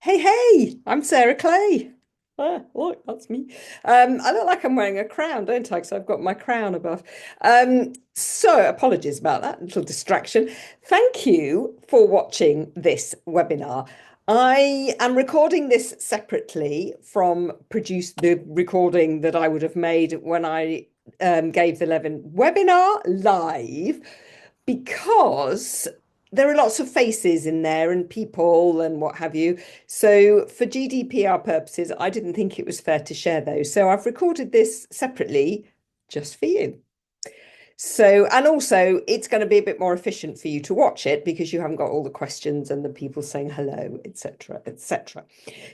Hey, I'm Sarah Clay. Look, that's me. I look like I'm wearing a crown, don't I? Because I've got my crown above. So apologies about that little distraction. Thank you for watching this webinar. I am recording this separately from the recording that I would have made when I gave the Levin webinar live because there are lots of faces in there and people and what have you. So for GDPR purposes, I didn't think it was fair to share those. So I've recorded this separately just for you. So, and also it's going to be a bit more efficient for you to watch it because you haven't got all the questions and the people saying hello, etc., etc.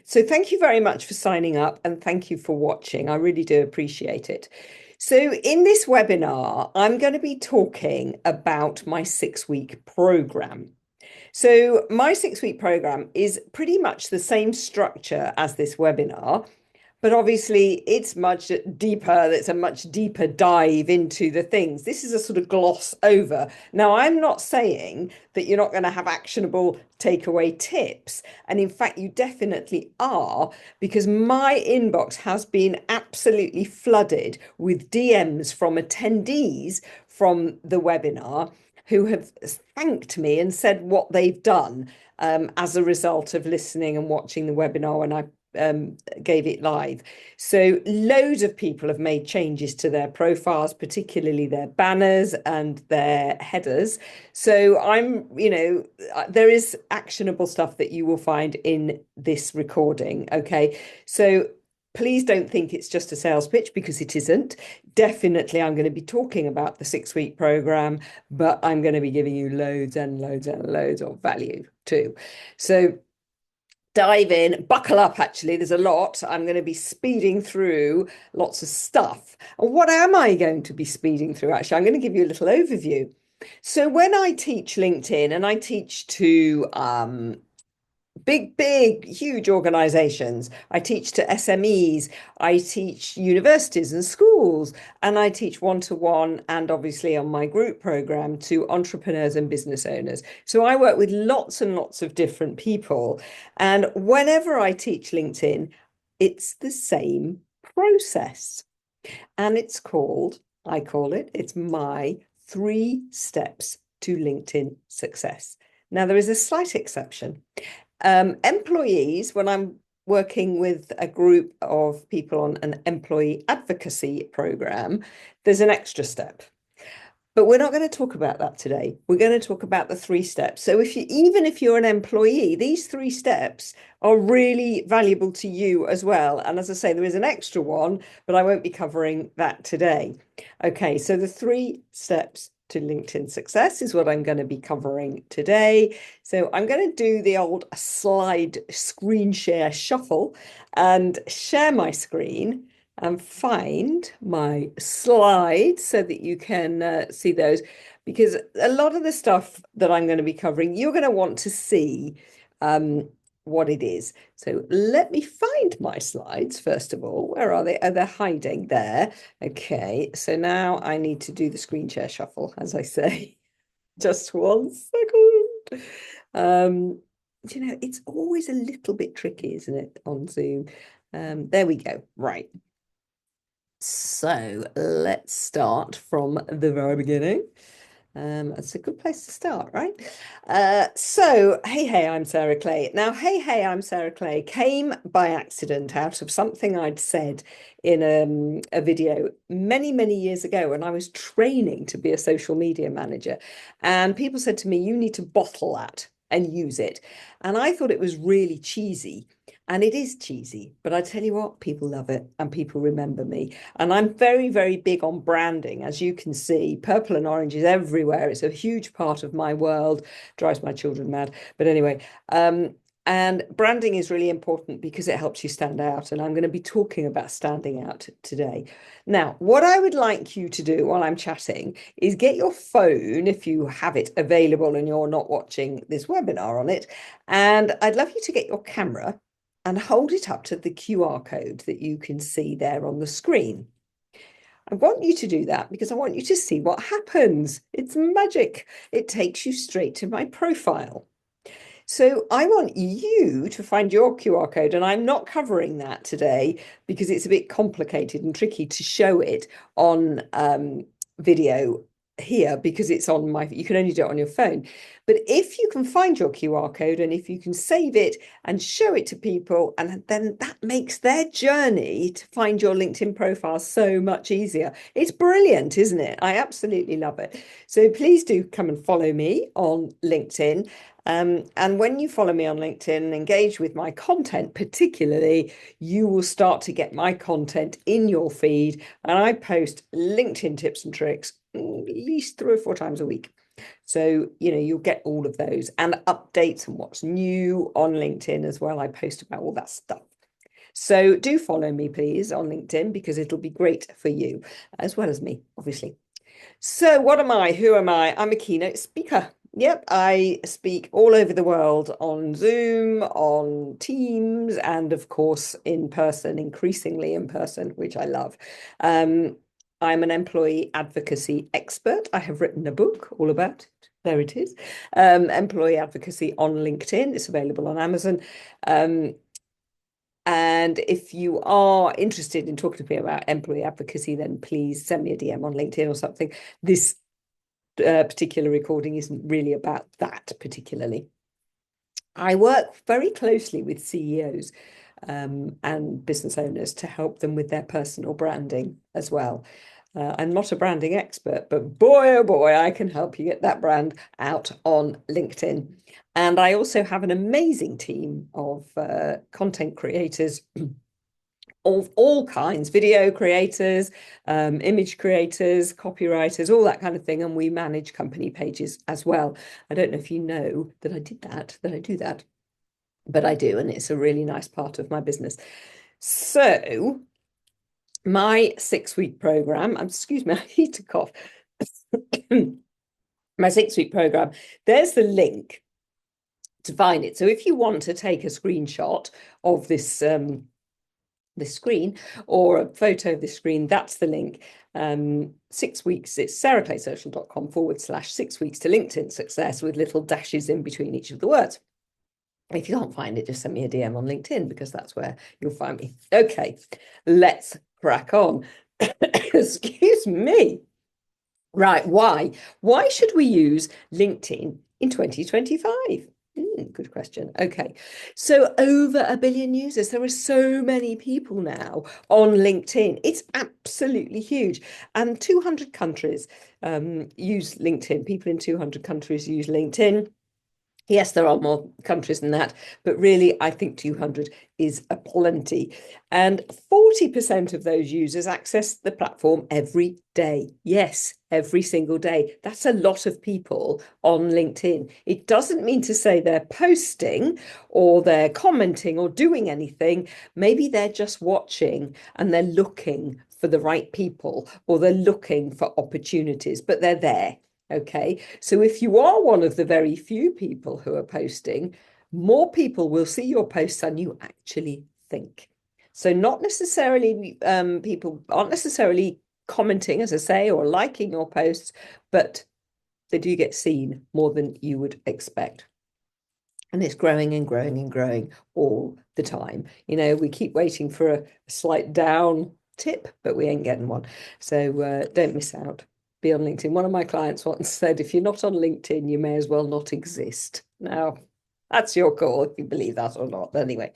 So thank you very much for signing up and thank you for watching. I really do appreciate it. So in this webinar, I'm going to be talking about my 6-week program. So my 6-week program is pretty much the same structure as this webinar, but obviously it's much deeper. It's a much deeper dive into the things. This is a sort of gloss over. Now, I'm not saying that you're not going to have actionable takeaway tips. And in fact, you definitely are, because my inbox has been absolutely flooded with DMs from attendees from the webinar who have thanked me and said what they've done as a result of listening and watching the webinar when I gave it live. So loads of people have made changes to their profiles, particularly their banners and their headers. So there is actionable stuff that you will find in this recording. Okay. So please don't think it's just a sales pitch because it isn't. Definitely, I'm going to be talking about the 6-week program, but I'm going to be giving you loads and loads and loads of value too. So dive in, buckle up. Actually, there's a lot. I'm going to be speeding through lots of stuff. And what am I going to be speeding through? Actually, I'm going to give you a little overview. So when I teach LinkedIn and I teach to big, huge organizations. I teach to SMEs, I teach universities and schools, and I teach one-to-one and obviously on my group program to entrepreneurs and business owners. So I work with lots and lots of different people. And whenever I teach LinkedIn, it's the same process. And I call it, it's my 3 steps to LinkedIn success. Now, there is a slight exception. Employees, when I'm working with a group of people on an employee advocacy program, there's an extra step. But we're not going to talk about that today. We're going to talk about the 3 steps. So even if you're an employee, these 3 steps are really valuable to you as well. And as I say, there is an extra one, but I won't be covering that today. Okay, so the 3 steps to LinkedIn success is what I'm going to be covering today. So I'm going to do the old slide screen share shuffle and share my screen and find my slides so that you can see those, because a lot of the stuff that I'm going to be covering, you're going to want to see what it is. So let me find my slides first of all. Where are they? Oh, they're hiding there. Okay, so now I need to do the screen share shuffle, as I say. Just 1 second. It's always a little bit tricky, isn't it, on Zoom? There we go. Right. So let's start from the very beginning. That's a good place to start, right? Hey, I'm Sarah Clay. Now, hey, I'm Sarah Clay came by accident out of something I'd said in a video many, many years ago when I was training to be a social media manager. And people said to me, you need to bottle that and use it. And I thought it was really cheesy. And it is cheesy, but I tell you what, people love it and people remember me. And I'm very, very big on branding. As you can see, purple and orange is everywhere. It's a huge part of my world, drives my children mad. But anyway, and branding is really important because it helps you stand out. And I'm going to be talking about standing out today. Now, what I would like you to do while I'm chatting is get your phone, if you have it available and you're not watching this webinar on it. And I'd love you to get your camera and hold it up to the QR code that you can see there on the screen. I want you to do that because I want you to see what happens. It's magic. It takes you straight to my profile. So I want you to find your QR code, and I'm not covering that today because it's a bit complicated and tricky to show it on video here because it's on my, you can only do it on your phone. But if you can find your QR code and if you can save it and show it to people, and then that makes their journey to find your LinkedIn profile so much easier. It's brilliant, isn't it? I absolutely love it. So please do come and follow me on LinkedIn. And when you follow me on LinkedIn and engage with my content, particularly, you will start to get my content in your feed. And I post LinkedIn tips and tricks at least 3 or 4 times a week. So, you'll get all of those and updates on what's new on LinkedIn as well. I post about all that stuff. So do follow me, please, on LinkedIn because it'll be great for you as well as me, obviously. So what am I? Who am I? I'm a keynote speaker. Yep, I speak all over the world on Zoom, on Teams, and of course in person, increasingly in person, which I love. I'm an employee advocacy expert. I have written a book all about it. There it is. Employee advocacy on LinkedIn. It's available on Amazon. And if you are interested in talking to me about employee advocacy, then please send me a DM on LinkedIn or something. This particular recording isn't really about that particularly. I work very closely with CEOs and business owners to help them with their personal branding as well. I'm not a branding expert, but boy, oh boy, I can help you get that brand out on LinkedIn. And I also have an amazing team of content creators of all kinds, video creators, image creators, copywriters, all that kind of thing. And we manage company pages as well. I don't know if you know that I do that, but I do. And it's a really nice part of my business. So my 6-week program, excuse me, I need to cough. My 6-week program, there's the link to find it. So if you want to take a screenshot of this screen or a photo of this screen, that's the link. 6 weeks, it's sarahclaysocial.com/6 weeks to LinkedIn success with little dashes in between each of the words. If you can't find it, just send me a DM on LinkedIn because that's where you'll find me. Okay, let's crack on. Excuse me. Right, why? Why should we use LinkedIn in 2025? Good question. Okay, so over 1 billion users. There are so many people now on LinkedIn. It's absolutely huge. And 200 countries use LinkedIn. People in 200 countries use LinkedIn. Yes, there are more countries than that, but really, I think 200 is a plenty. And 40% of those users access the platform every day. Yes, every single day. That's a lot of people on LinkedIn. It doesn't mean to say they're posting or they're commenting or doing anything. Maybe they're just watching and they're looking for the right people or they're looking for opportunities, but they're there. Okay, so if you are one of the very few people who are posting, more people will see your posts than you actually think. So not necessarily people aren't necessarily commenting, as I say, or liking your posts, but they do get seen more than you would expect. And it's growing and growing and growing all the time. We keep waiting for a slight down tip, but we ain't getting one. So don't miss out. Be on LinkedIn. One of my clients once said, if you're not on LinkedIn, you may as well not exist. Now, that's your call if you believe that or not. Anyway,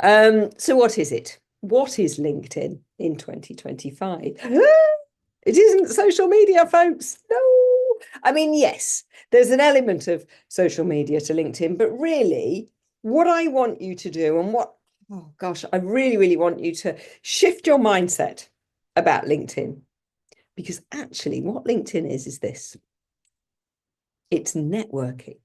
so what is it? What is LinkedIn in 2025? It isn't social media, folks. No. I mean, yes, there's an element of social media to LinkedIn, but really, what I want you to do and oh gosh, I really, really want you to shift your mindset about LinkedIn. Because actually, what LinkedIn is this. It's networking.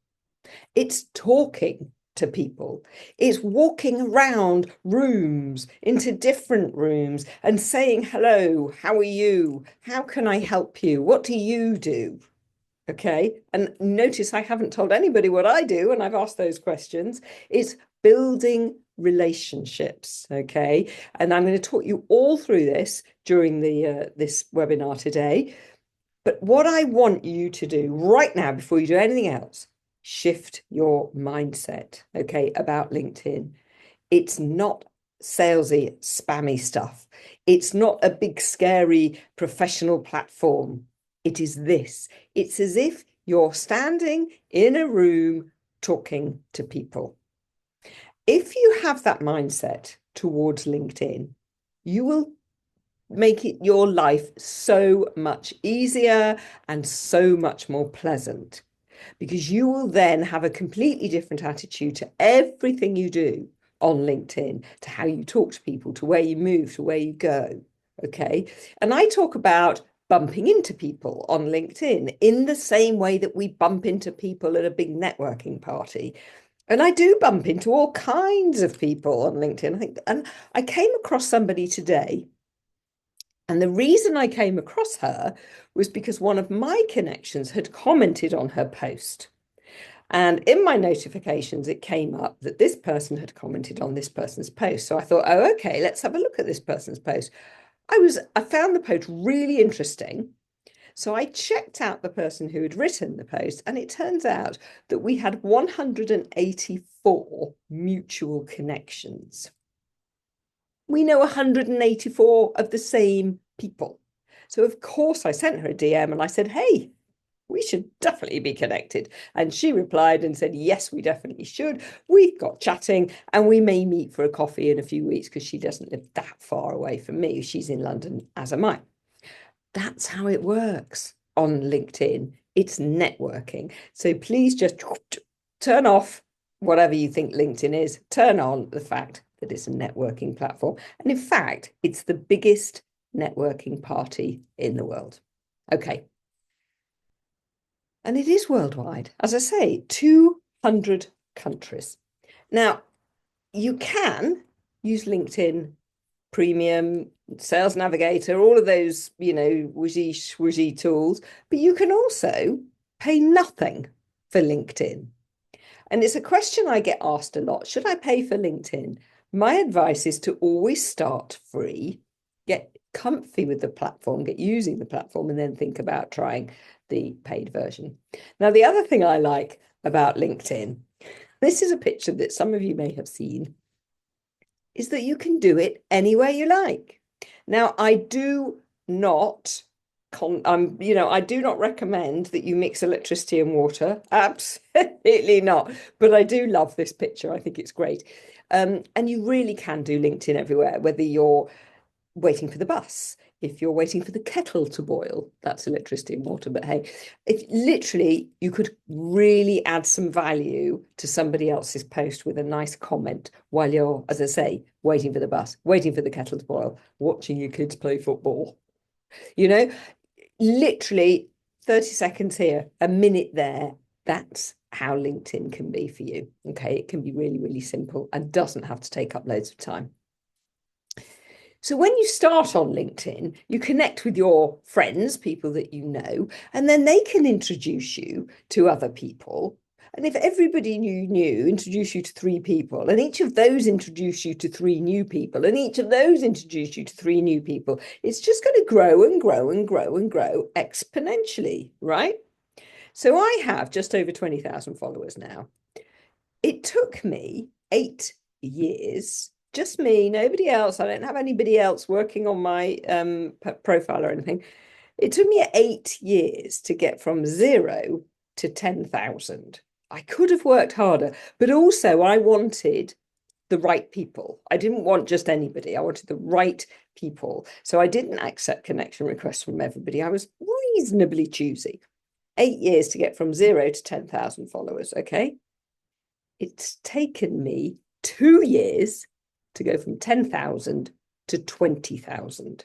It's talking to people. It's walking around rooms, into different rooms, and saying, hello, how are you? How can I help you? What do you do? Okay. And notice I haven't told anybody what I do, and I've asked those questions. It's building relationships. Okay. And I'm going to talk you all through this during this webinar today. But what I want you to do right now, before you do anything else, shift your mindset, okay, about LinkedIn. It's not salesy, spammy stuff. It's not a big, scary professional platform. It is this. It's as if you're standing in a room talking to people. If you have that mindset towards LinkedIn, you will make it your life so much easier and so much more pleasant, because you will then have a completely different attitude to everything you do on LinkedIn, to how you talk to people, to where you move, to where you go. Okay. And I talk about bumping into people on LinkedIn in the same way that we bump into people at a big networking party. And I do bump into all kinds of people on LinkedIn. I think, and I came across somebody today, and the reason I came across her was because one of my connections had commented on her post. And in my notifications, it came up that this person had commented on this person's post. So I thought, oh, okay, let's have a look at this person's post. I found the post really interesting. So I checked out the person who had written the post, and it turns out that we had 184 mutual connections. We know 184 of the same people. So of course I sent her a DM and I said, hey, we should definitely be connected. And she replied and said, yes, we definitely should. We've got chatting and we may meet for a coffee in a few weeks, because she doesn't live that far away from me. She's in London, as am I. That's how it works on LinkedIn. It's networking. So please just turn off whatever you think LinkedIn is, turn on the fact that it's a networking platform. And in fact, it's the biggest networking party in the world. Okay. And it is worldwide. As I say, 200 countries. Now, you can use LinkedIn Premium, Sales Navigator, all of those, whooshy swooshy tools, but you can also pay nothing for LinkedIn. And it's a question I get asked a lot. Should I pay for LinkedIn? My advice is to always start free, get comfy with the platform, get using the platform, and then think about trying the paid version. Now, the other thing I like about LinkedIn, this is a picture that some of you may have seen, is that you can do it anywhere you like. Now, I do not I do not recommend that you mix electricity and water. Absolutely not. But I do love this picture. I think it's great. And you really can do LinkedIn everywhere, whether you're waiting for the bus, if you're waiting for the kettle to boil, that's electricity and water. But hey, if literally you could really add some value to somebody else's post with a nice comment while you're, as I say, waiting for the bus, waiting for the kettle to boil, watching your kids play football. Literally 30 seconds here, a minute there. That's how LinkedIn can be for you. Okay, it can be really, really simple and doesn't have to take up loads of time. So when you start on LinkedIn, you connect with your friends, people that you know, and then they can introduce you to other people. And if everybody you knew introduced you to 3 people, and each of those introduced you to 3 new people, and each of those introduced you to 3 new people, it's just going to grow and grow and grow and grow exponentially, right? So I have just over 20,000 followers now. It took me 8 years, just me, nobody else. I don't have anybody else working on my profile or anything. It took me 8 years to get from 0 to 10,000. I could have worked harder, but also I wanted the right people. I didn't want just anybody. I wanted the right people. So I didn't accept connection requests from everybody. I was reasonably choosy. 8 years to get from 0 to 10,000 followers. Okay. It's taken me 2 years to go from 10,000 to 20,000.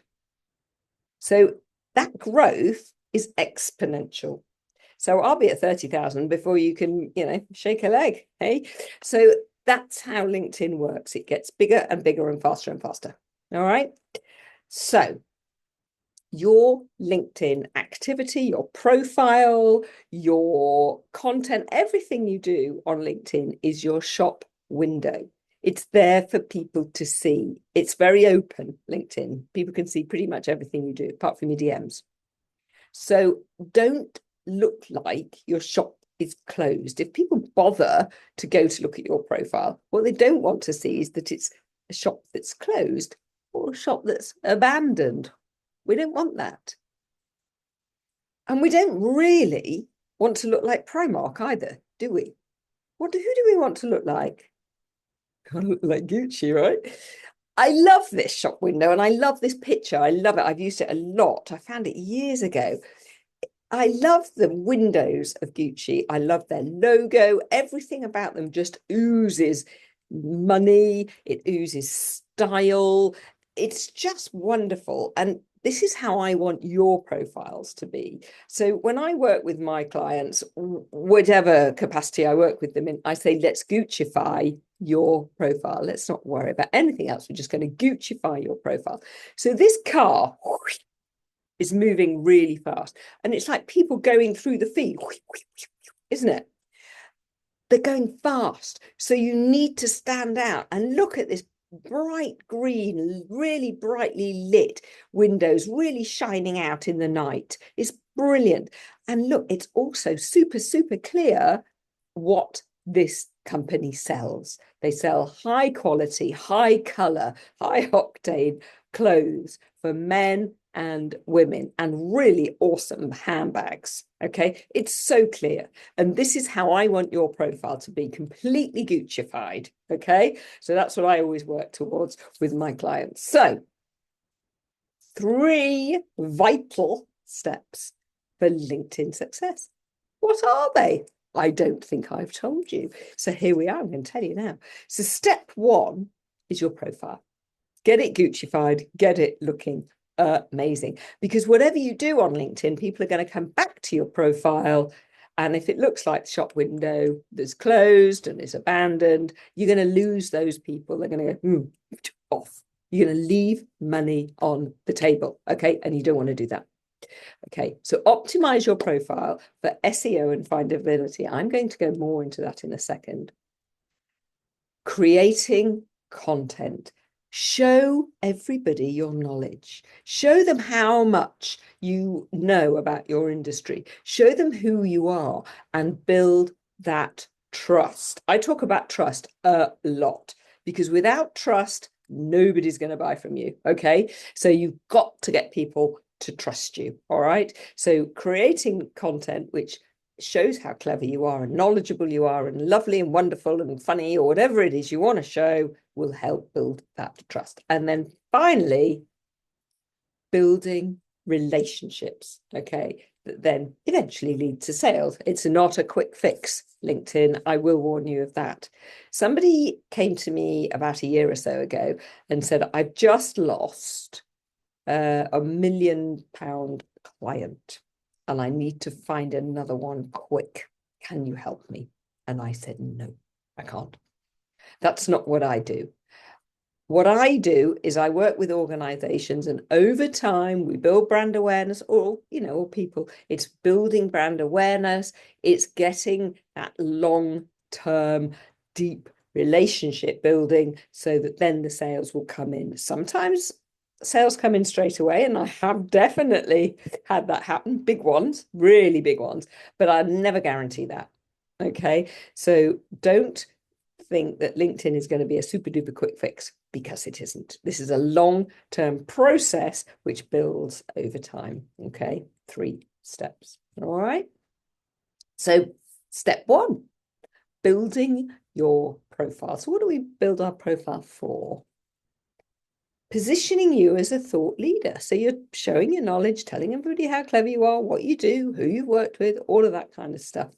So that growth is exponential. So I'll be at 30,000 before you can, shake a leg. Hey, so that's how LinkedIn works. It gets bigger and bigger and faster and faster. All right. So your LinkedIn activity, your profile, your content, everything you do on LinkedIn is your shop window. It's there for people to see. It's very open, LinkedIn. People can see pretty much everything you do, apart from your DMs. So don't look like your shop is closed, if people bother to go to look at your profile, what they don't want to see is that it's a shop that's closed or a shop that's abandoned. We don't want that. And we don't really want to look like Primark either, do we? Who do we want to look like? Gotta look like Gucci, right? I love this shop window and I love this picture. I love it. I've used it a lot. I found it years ago. I love the windows of Gucci. I love their logo. Everything about them just oozes money. It oozes style. It's just wonderful. And this is how I want your profiles to be. So when I work with my clients, whatever capacity I work with them in, I say, let's Gucciify your profile. Let's not worry about anything else. We're just going to Gucciify your profile. So this car is moving really fast. And it's like people going through the feed, isn't it? They're going fast. So you need to stand out and look at this bright green, really brightly lit windows, really shining out in the night. It's brilliant. And look, it's also super, super clear what this company sells. They sell high quality, high color, high octane clothes for men and women, and really awesome handbags. Okay, it's so clear. And this is how I want your profile to be, completely Guccified. Okay, so that's what I always work towards with my clients. So 3 vital steps for LinkedIn success. What are they? I don't think I've told you. So here we are. I'm going to tell you now. So step 1 is your profile. Get it Guccified, get it looking amazing. Because whatever you do on LinkedIn, people are going to come back to your profile. And if it looks like the shop window that's closed and is abandoned, you're going to lose those people. They're going to go off. You're going to leave money on the table. Okay. And you don't want to do that. Okay. So optimize your profile for SEO and findability. I'm going to go more into that in a second. Creating content. Show everybody your knowledge. Show them how much you know about your industry. Show them who you are and build that trust. I talk about trust a lot because without trust, nobody's going to buy from you. Okay. So you've got to get people to trust you. All right. So creating content which shows how clever you are and knowledgeable you are and lovely and wonderful and funny or whatever it is you want to show will help build that trust. And then finally, building relationships, okay, that then eventually lead to sales. It's not a quick fix, LinkedIn. I will warn you of that. Somebody came to me about a year or so ago and said, I've just lost a £1 million client and I need to find another one quick. Can you help me? And I said, no, I can't. That's not what I do. What I do is I work with organizations and over time we build brand awareness or people. It's building brand awareness. It's getting that long-term, deep relationship building so that then the sales will come in. Sometimes sales come in straight away, and I have definitely had that happen, big ones, really big ones, but I never guarantee that. Okay, so don't think that LinkedIn is going to be a super duper quick fix, because it isn't. This is a long-term process which builds over time. Okay, 3 steps. All right, so step 1, building your profile. So what do we build our profile for? Positioning you as a thought leader. So you're showing your knowledge, telling everybody how clever you are, what you do, who you've worked with, all of that kind of stuff.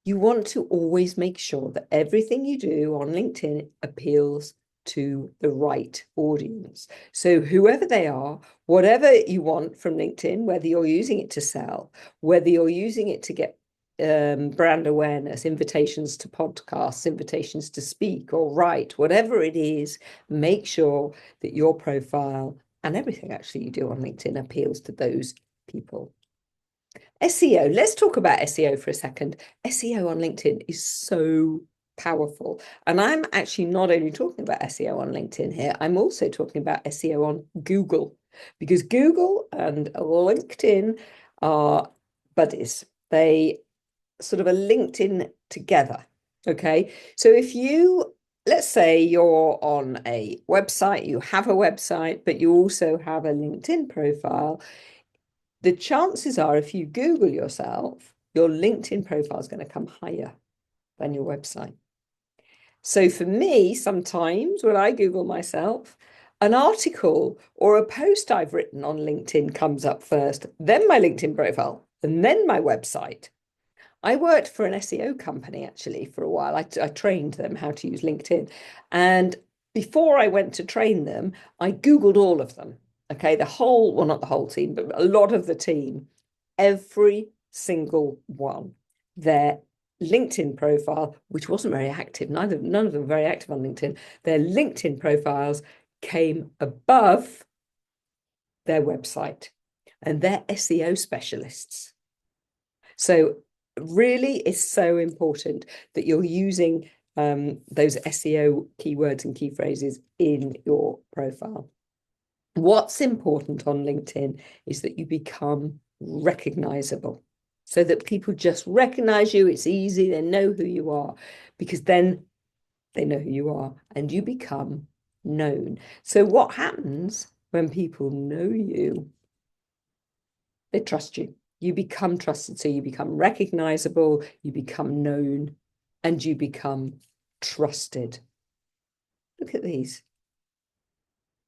You want to always make sure that everything you do on LinkedIn appeals to the right audience. So whoever they are, whatever you want from LinkedIn, whether you're using it to sell, whether you're using it to get brand awareness, invitations to podcasts, invitations to speak or write, whatever it is, make sure that your profile and everything actually you do on LinkedIn appeals to those people. SEO, let's talk about SEO for a second. SEO on LinkedIn is so powerful. And I'm actually not only talking about SEO on LinkedIn here, I'm also talking about SEO on Google, because Google and LinkedIn are buddies. They sort of a LinkedIn together. Okay. So if you, let's say you're on a website, you have a website, but you also have a LinkedIn profile, the chances are if you Google yourself, your LinkedIn profile is going to come higher than your website. So for me, sometimes when I Google myself, an article or a post I've written on LinkedIn comes up first, then my LinkedIn profile, and then my website. I worked for an SEO company actually for a while. I trained them how to use LinkedIn. And before I went to train them, I Googled all of them. Okay, the whole, well, not the whole team, but a lot of the team, every single one, their LinkedIn profile, which wasn't very active, none of them were very active on LinkedIn, their LinkedIn profiles came above their website, and they're SEO specialists. So really it's so important that you're using those SEO keywords and key phrases in your profile. What's important on LinkedIn is that you become recognizable so that people just recognize you. It's easy, they know who you are, because then they know who you are and you become known. So what happens when people know you? They trust you. You become trusted. So you become recognizable, you become known, and you become trusted. Look at these.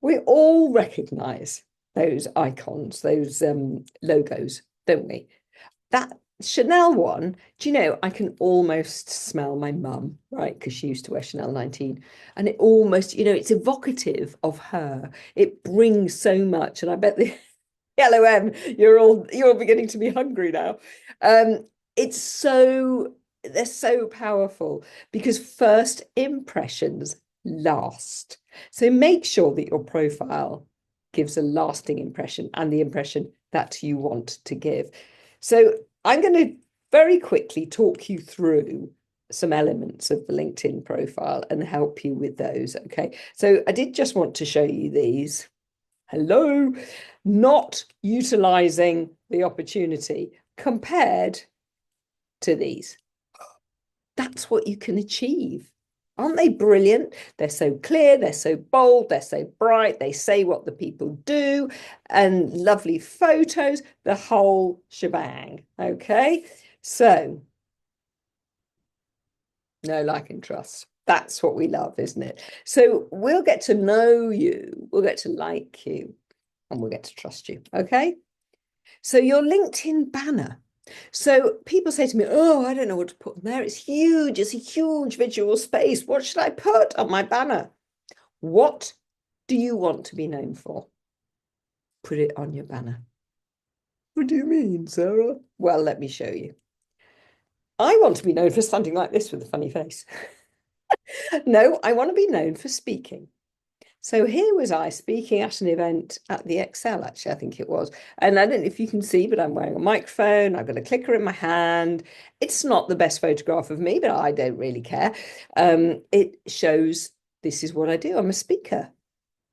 We all recognize those icons, those logos, don't we? That Chanel one, do you know, I can almost smell my mum, right? Because she used to wear Chanel 19. And it almost, you know, it's evocative of her. It brings so much. And I bet the LOM, you're beginning to be hungry now. It's so they're so powerful because first impressions last. So make sure that your profile gives a lasting impression and the impression that you want to give. So I'm going to very quickly talk you through some elements of the LinkedIn profile and help you with those. Okay. So I did just want to show you these. Hello, not utilizing the opportunity compared to these. That's what you can achieve. Aren't they brilliant? They're so clear, they're so bold, they're so bright, they say what the people do, and lovely photos, the whole shebang. Okay, so know, like, and trust. That's what we love, isn't it? So we'll get to know you, we'll get to like you, and we'll get to trust you. Okay. So your LinkedIn banner. So people say to me, oh, I don't know what to put there. It's huge. It's a huge visual space. What should I put on my banner? What do you want to be known for? Put it on your banner. What do you mean, Sarah? Well, let me show you. I want to be known for standing like this with a funny face. No, I want to be known for speaking. So here was I speaking at an event at the Excel, actually, I think it was. And I don't know if you can see, but I'm wearing a microphone. I've got a clicker in my hand. It's not the best photograph of me, but I don't really care. It shows this is what I do. I'm a speaker.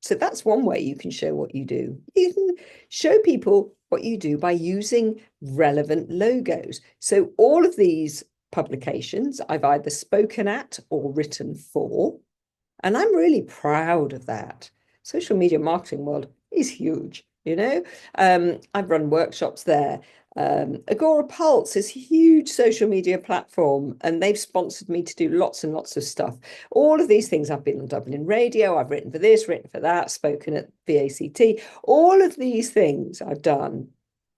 So that's one way you can show what you do. You can show people what you do by using relevant logos. So all of these publications I've either spoken at or written for. And I'm really proud of that. Social media marketing world is huge, you know. I've run workshops there. Agora Pulse is a huge social media platform, and they've sponsored me to do lots and lots of stuff. All of these things, I've been on Dublin Radio, I've written for this, written for that, spoken at VACT. All of these things I've done,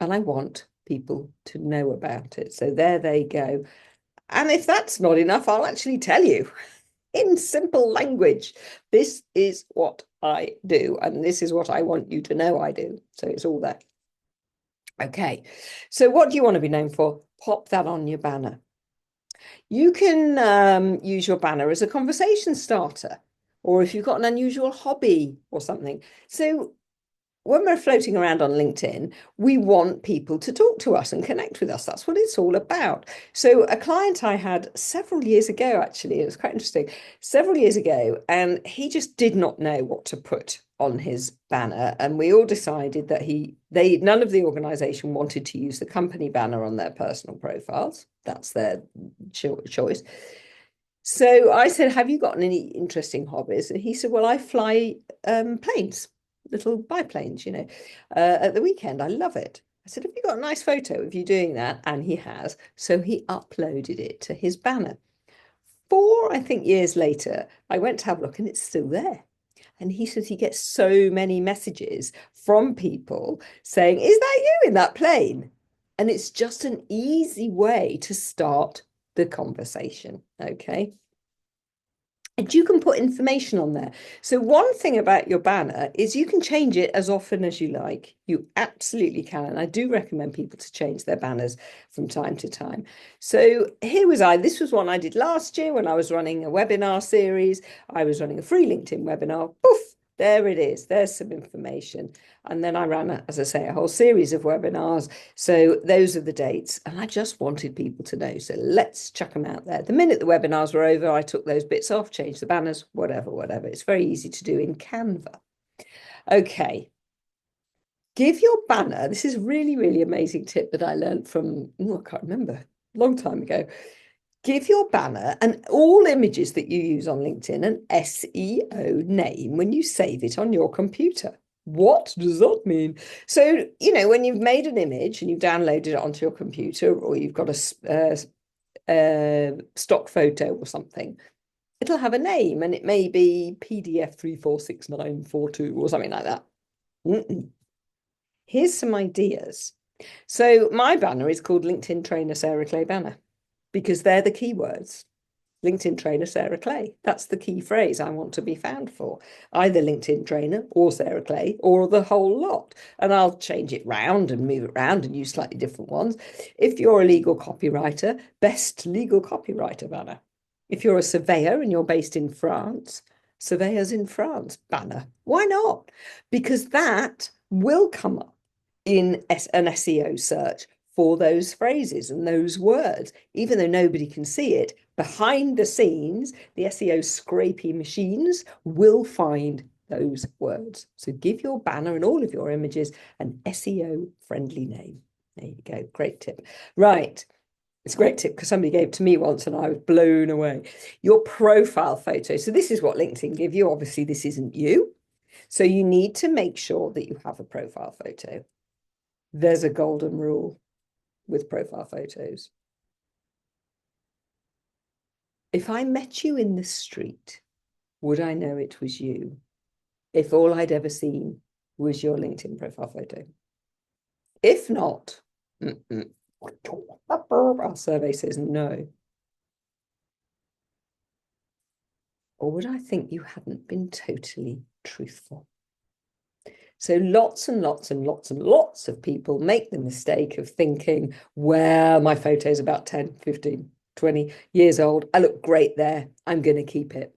and I want people to know about it. So there they go. And if that's not enough, I'll actually tell you in simple language, this is what I do, and this is what I want you to know I do. So it's all there. Okay, so what do you want to be known for? Pop that on your banner. You can use your banner as a conversation starter, or if you've got an unusual hobby or something. So when we're floating around on LinkedIn, we want people to talk to us and connect with us. That's what it's all about. So a client I had several years ago, actually, it was quite interesting, several years ago, and he just did not know what to put on his banner, and we all decided that none of the organization wanted to use the company banner on their personal profiles. That's their choice. So I said, have you got any interesting hobbies? And he said, well, I fly planes, little biplanes, at the weekend. I love it. I said, have you got a nice photo of you doing that? And he has. So he uploaded it to his banner. 4, I think, years later, I went to have a look and it's still there. And he says he gets so many messages from people saying, is that you in that plane? And it's just an easy way to start the conversation. Okay. And you can put information on there. So one thing about your banner is you can change it as often as you like. You absolutely can. And I do recommend people to change their banners from time to time. So here was this was one I did last year when I was running a webinar series. I was running a free LinkedIn webinar. Poof, there it is. There's some information. And then I ran, as I say, a whole series of webinars. So those are the dates. And I just wanted people to know. So let's chuck them out there. The minute the webinars were over, I took those bits off, changed the banners, whatever. It's very easy to do in Canva. Okay. Give your banner. This is a really, really amazing tip that I learned from, I can't remember, a long time ago. Give your banner and all images that you use on LinkedIn an SEO name when you save it on your computer. What does that mean? So, when you've made an image and you've downloaded it onto your computer, or you've got a stock photo or something, it'll have a name, and it may be PDF 346942 or something like that. Here's some ideas. So my banner is called LinkedIn Trainer Sarah Clay Banner, because they're the keywords. LinkedIn Trainer Sarah Clay. That's the key phrase I want to be found for. Either LinkedIn Trainer or Sarah Clay or the whole lot. And I'll change it round and move it around and use slightly different ones. If you're a legal copywriter, best legal copywriter banner. If you're a surveyor and you're based in France, surveyors in France banner. Why not? Because that will come up in an SEO search for those phrases and those words, even though nobody can see it. Behind the scenes, the SEO scrapey machines will find those words. So give your banner and all of your images an SEO friendly name. There you go. Great tip. Right. It's a great tip because somebody gave it to me once and I was blown away. Your profile photo. So this is what LinkedIn give you. Obviously, this isn't you. So you need to make sure that you have a profile photo. There's a golden rule with profile photos. If I met you in the street, would I know it was you if all I'd ever seen was your LinkedIn profile photo? If not, our survey says no. Or would I think you hadn't been totally truthful? So lots and lots and lots and lots of people make the mistake of thinking, well, my photo's about 10, 15, 20 years old. I look great there. I'm going to keep it.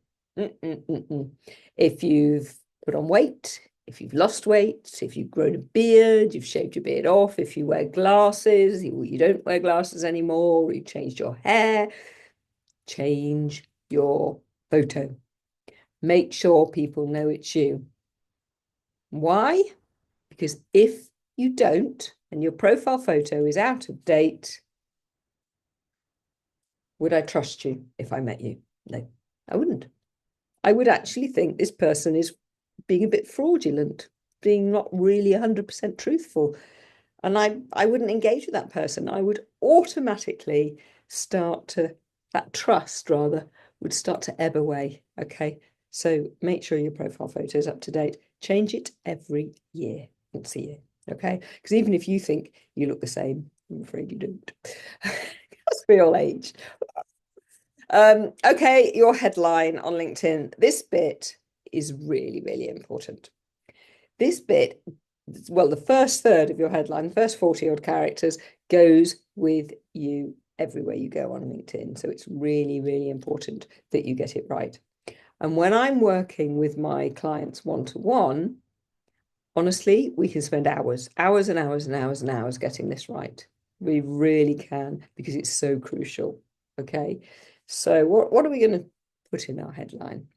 If you've put on weight, if you've lost weight, if you've grown a beard, you've shaved your beard off, if you wear glasses, you don't wear glasses anymore, or you changed your hair, change your photo. Make sure people know it's you. Why? Because if you don't, and your profile photo is out of date, would I trust you if I met you? No, I wouldn't. I would actually think this person is being a bit fraudulent, being not really 100% truthful. And I wouldn't engage with that person. I would automatically that trust rather, would start to ebb away. Okay. So make sure your profile photo is up to date. Change it every year. Once a year. Okay. Because even if you think you look the same, I'm afraid you don't. Because we all age. Okay, your headline on LinkedIn. This bit is really, really important. This bit, well, the first third of your headline, the first 40 odd characters, goes with you everywhere you go on LinkedIn. So it's really, really important that you get it right. And when I'm working with my clients one-to-one, honestly, we can spend hours and hours and hours and hours getting this right. We really can, because it's so crucial. Okay. So what are we going to put in our headline?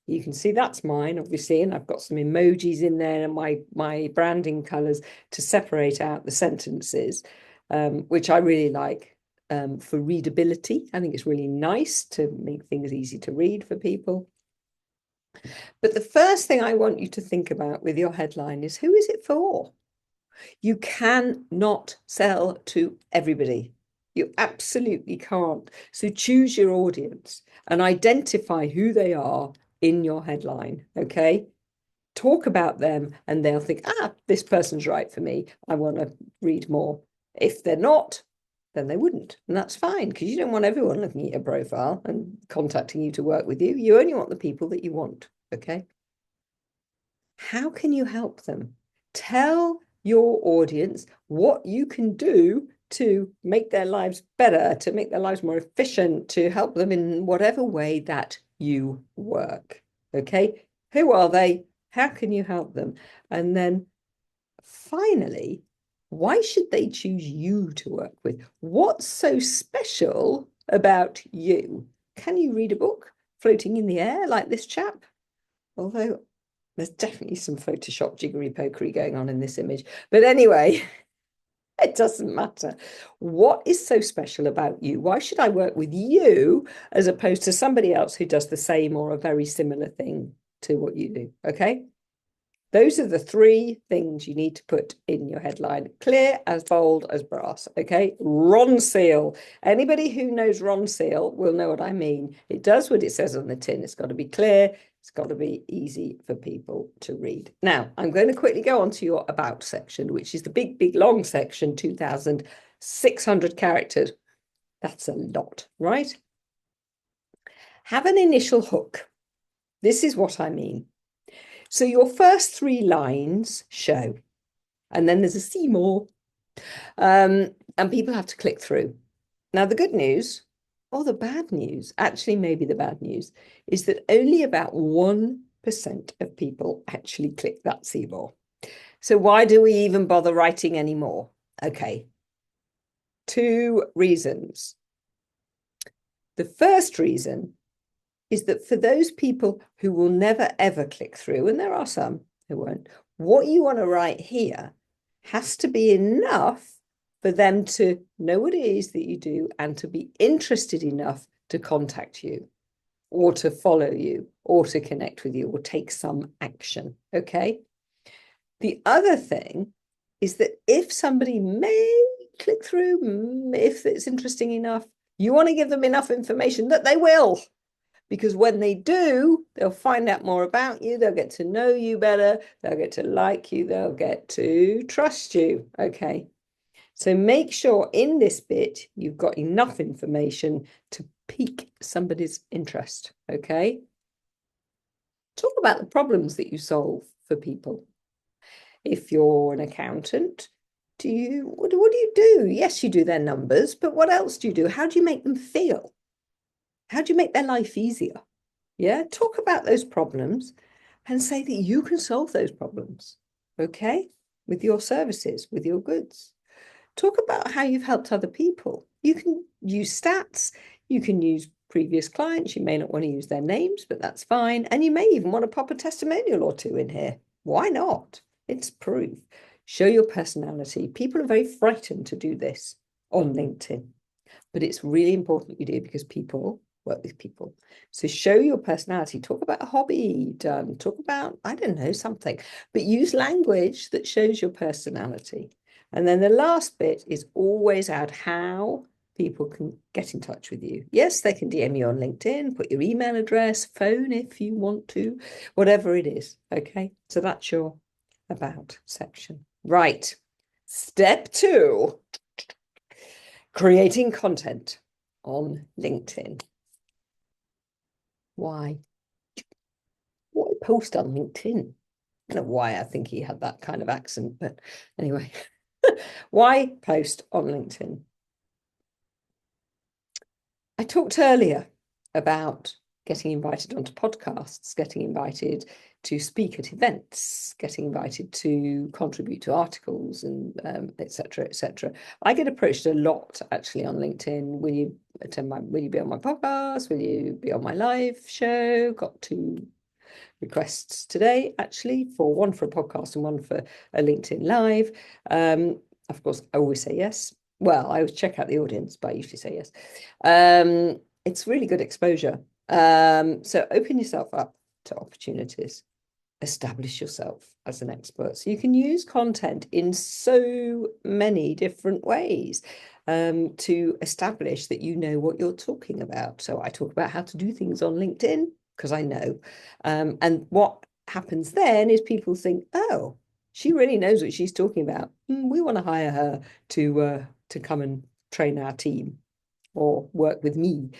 You can see that's mine, obviously, and I've got some emojis in there and my branding colors to separate out the sentences, which I really like for readability. I think it's really nice to make things easy to read for people. But the first thing I want you to think about with your headline is, who is it for? You cannot sell to everybody. You absolutely can't. So choose your audience and identify who they are in your headline, okay? Talk about them and they'll think, this person's right for me. I want to read more. If they're not, then they wouldn't. And that's fine, because you don't want everyone looking at your profile and contacting you to work with you. You only want the people that you want, okay? How can you help them? Tell your audience what you can do to make their lives better, to make their lives more efficient, to help them in whatever way that you work. Okay? Who are they? How can you help them? And then finally, why should they choose you to work with? What's so special about you? Can you read a book floating in the air like this chap? Although there's definitely some Photoshop jiggery pokery going on in this image. But anyway, it doesn't matter. What is so special about you? Why should I work with you as opposed to somebody else who does the same or a very similar thing to what you do? Okay. Those are the three things you need to put in your headline. Clear as bold as brass, okay? Ronseal. Anybody who knows Ronseal will know what I mean. It does what it says on the tin. It's got to be clear. It's got to be easy for people to read. Now, I'm going to quickly go on to your about section, which is the big, big, long section, 2,600 characters. That's a lot, right? Have an initial hook. This is what I mean. So your first three lines show, and then there's a see more, and people have to click through. Now, the good news, or the bad news, actually maybe the bad news, is that only about 1% of people actually click that see more. So why do we even bother writing anymore? Okay, two reasons. The first reason is that for those people who will never, ever click through, and there are some who won't, what you want to write here has to be enough for them to know what it is that you do and to be interested enough to contact you or to follow you or to connect with you or take some action, okay? The other thing is that if somebody may click through, if it's interesting enough, you want to give them enough information that they will. Because when they do, they'll find out more about you. They'll get to know you better. They'll get to like you. They'll get to trust you. Okay. So make sure in this bit, you've got enough information to pique somebody's interest. Okay. Talk about the problems that you solve for people. If you're an accountant, what do you do? Yes, you do their numbers, but what else do you do? How do you make them feel? How do you make their life easier? Yeah, talk about those problems and say that you can solve those problems, okay? With your services, with your goods. Talk about how you've helped other people. You can use stats, you can use previous clients. You may not want to use their names, but that's fine. And you may even want to pop a testimonial or two in here. Why not? It's proof. Show your personality. People are very frightened to do this on LinkedIn, but it's really important you do because people work with people. So show your personality. Talk about a hobby you've done. Talk about, I don't know, something, but use language that shows your personality. And then the last bit is always add how people can get in touch with you. Yes, they can DM you on LinkedIn, put your email address, phone if you want to, whatever it is. Okay, so that's your about section. Right. Step 2, creating content on LinkedIn. Why? Why post on LinkedIn? I don't know why I think he had that kind of accent, but anyway, why post on LinkedIn? I talked earlier about getting invited onto podcasts, getting invited to speak at events, getting invited to contribute to articles and et cetera, et cetera. I get approached a lot actually on LinkedIn. Will you be on my podcast? Will you be on my live show? Got to requests today, actually, for one for a podcast and one for a LinkedIn Live. Of course, I always say yes. Well, I always check out the audience, but I usually say yes. It's really good exposure. So open yourself up to opportunities. Establish yourself as an expert. So you can use content in so many different ways to establish that you know what you're talking about. So I talk about how to do things on LinkedIn because I know. And what happens then is people think, oh, she really knows what she's talking about. We want to hire her to come and train our team or work with me.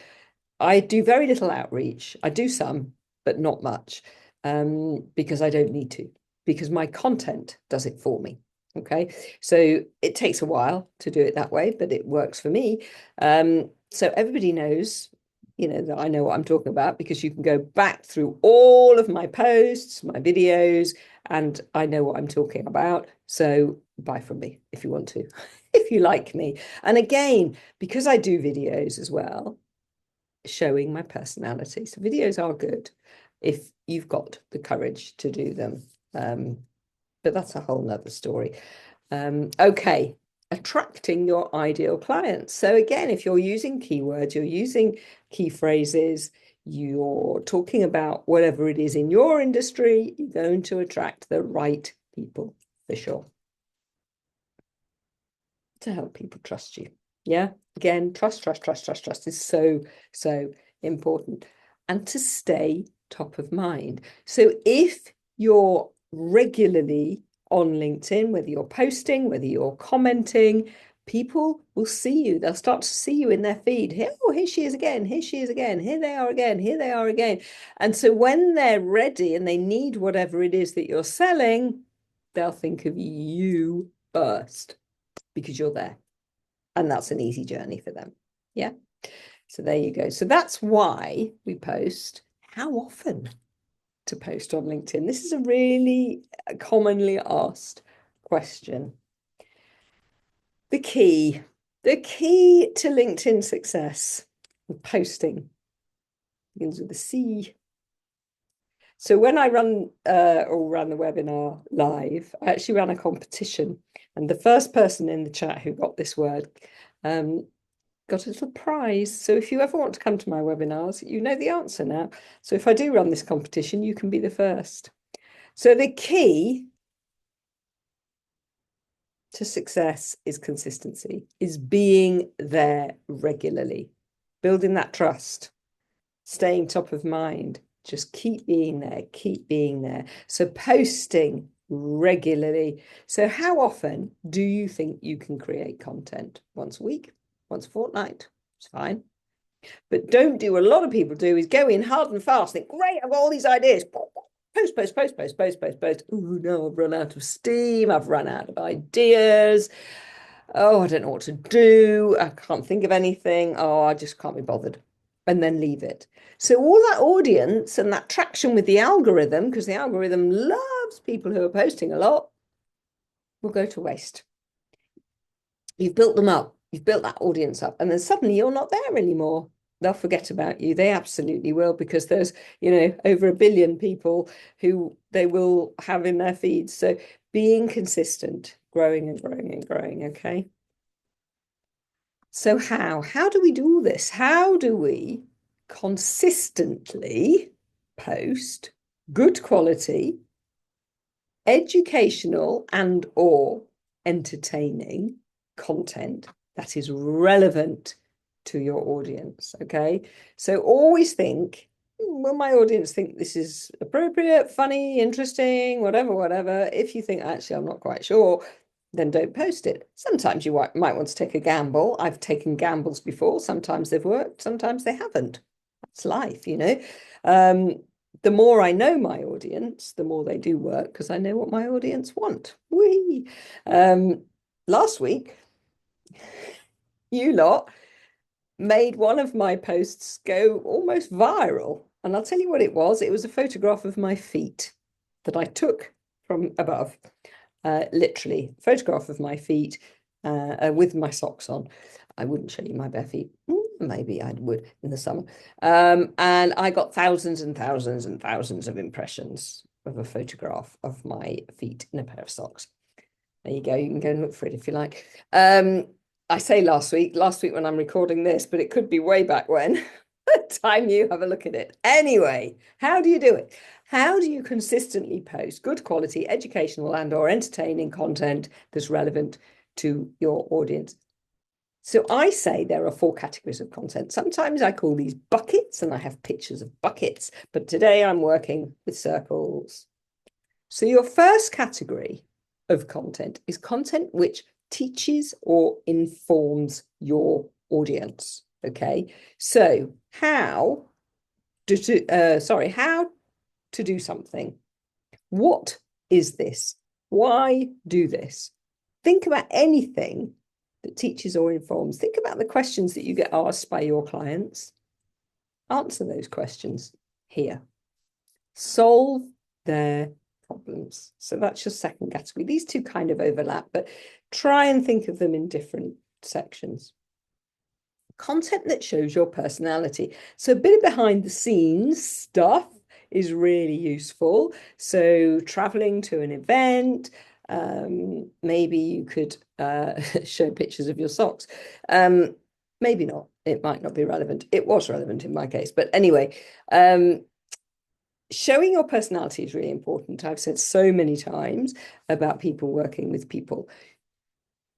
I do very little outreach. I do some, but not much, because I don't need to, because my content does it for me. Okay, so it takes a while to do it that way, but it works for me. So everybody knows, that I know what I'm talking about, because you can go back through all of my posts, my videos, and I know what I'm talking about. So buy from me if you want to, if you like me. And again, because I do videos as well, showing my personality. So videos are good if you've got the courage to do them. But that's a whole nother story. Okay, attracting your ideal clients. So again, if you're using keywords, you're using key phrases, you're talking about whatever it is in your industry, you're going to attract the right people for sure. To help people trust you. Yeah. Again, trust is so, so important. And to stay top of mind. So if you're regularly on LinkedIn, whether you're posting, whether you're commenting, people will see you. They'll start to see you in their feed. Here, oh, here she is again. Here she is again. Here they are again. Here they are again. And so when they're ready and they need whatever it is that you're selling, they'll think of you first because you're there. And that's an easy journey for them. Yeah. So there you go. So that's why we post. How often to post on LinkedIn? This is a really commonly asked question. The key to LinkedIn success, posting, begins with a C. So when I ran the webinar live, I actually ran a competition, and the first person in the chat who got this word got a little prize. So if you ever want to come to my webinars, you know the answer now. So if I do run this competition, you can be the first. So the key to success is consistency, is being there regularly, building that trust, staying top of mind. Just keep being there, keep being there. So posting regularly. So how often do you think you can create content? Once a week? Once a fortnight? It's fine. But don't do what a lot of people do, is go in hard and fast, think, great, I've got all these ideas. Post. Oh, no, I've run out of steam. I've run out of ideas. Oh, I don't know what to do. I can't think of anything. Oh, I just can't be bothered. And then leave it. So all that audience and that traction with the algorithm, because the algorithm loves people who are posting a lot, will go to waste. You've built them up. You've built that audience up. And then suddenly you're not there anymore. They'll forget about you. They absolutely will, because there's, over 1 billion people who they will have in their feeds. So being consistent, growing and growing and growing, okay? So how do we do this? How do we consistently post good quality, educational and or entertaining content that is relevant to your audience? Okay, so always think, will my audience think this is appropriate, funny, interesting, whatever. If you think, actually, I'm not quite sure, then don't post it. Sometimes you might want to take a gamble. I've taken gambles before. Sometimes they've worked, sometimes they haven't. That's life, the more I know my audience, the more they do work, because I know what my audience want. Whee! Last week, you lot made one of my posts go almost viral. And I'll tell you what it was. It was a photograph of my feet that I took from above. Literally, photograph of my feet with my socks on. I wouldn't show you my bare feet. maybe I would in the summer. And I got thousands and thousands and thousands of impressions of a photograph of my feet in a pair of socks. There you go. You can go and look for it if you like. I say last week when I'm recording this, but it could be way back when. Time you have a look at it. Anyway, how do you do it? How do you consistently post good quality educational and or entertaining content that's relevant to your audience? So I say there are 4 categories of content. Sometimes I call these buckets and I have pictures of buckets, but today I'm working with circles. So your first category of content is content which teaches or informs your audience. Okay, so how to do something. What is this? Why do this? Think about anything that teaches or informs. Think about the questions that you get asked by your clients. Answer those questions here. Solve their problems. So that's your second category. These two kind of overlap, but try and think of them in different sections. Content that shows your personality. So a bit of behind the scenes stuff is really useful. So traveling to an event, maybe you could show pictures of your socks. Maybe not. It might not be relevant. It was relevant in my case. But anyway, showing your personality is really important. I've said so many times about people working with people.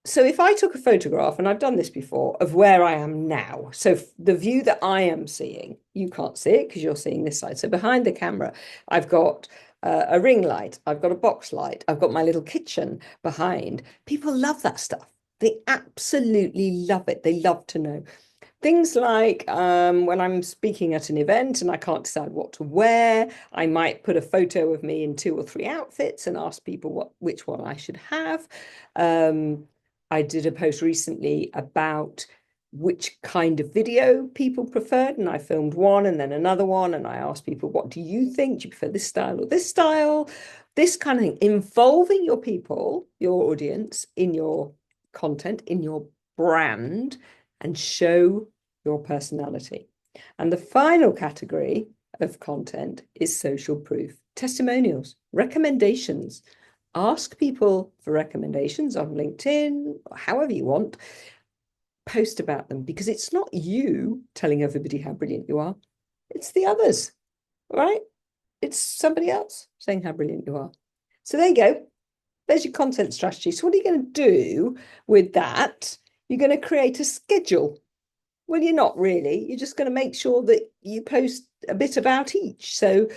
So if I took a photograph, and I've done this before, of where I am now, so the view that I am seeing, you can't see it because you're seeing this side. So behind the camera, I've got a ring light, I've got a box light, I've got my little kitchen behind. People love that stuff. They absolutely love it. They love to know. Things like when I'm speaking at an event and I can't decide what to wear, I might put a photo of me in 2 or 3 outfits and ask people which one I should have. I did a post recently about which kind of video people preferred, and I filmed one and then another one, and I asked people, what do you think? Do you prefer this style or this style? This kind of thing, involving your people, your audience, in your content, in your brand, and show your personality. And the final category of content is social proof, testimonials, recommendations. Ask people for recommendations on LinkedIn, or however you want. Post about them, because it's not you telling everybody how brilliant you are. It's the others, right? It's somebody else saying how brilliant you are. So there you go. There's your content strategy. So what are you going to do with that? You're going to create a schedule. Well, you're not really. You're just going to make sure that you post a bit about each. So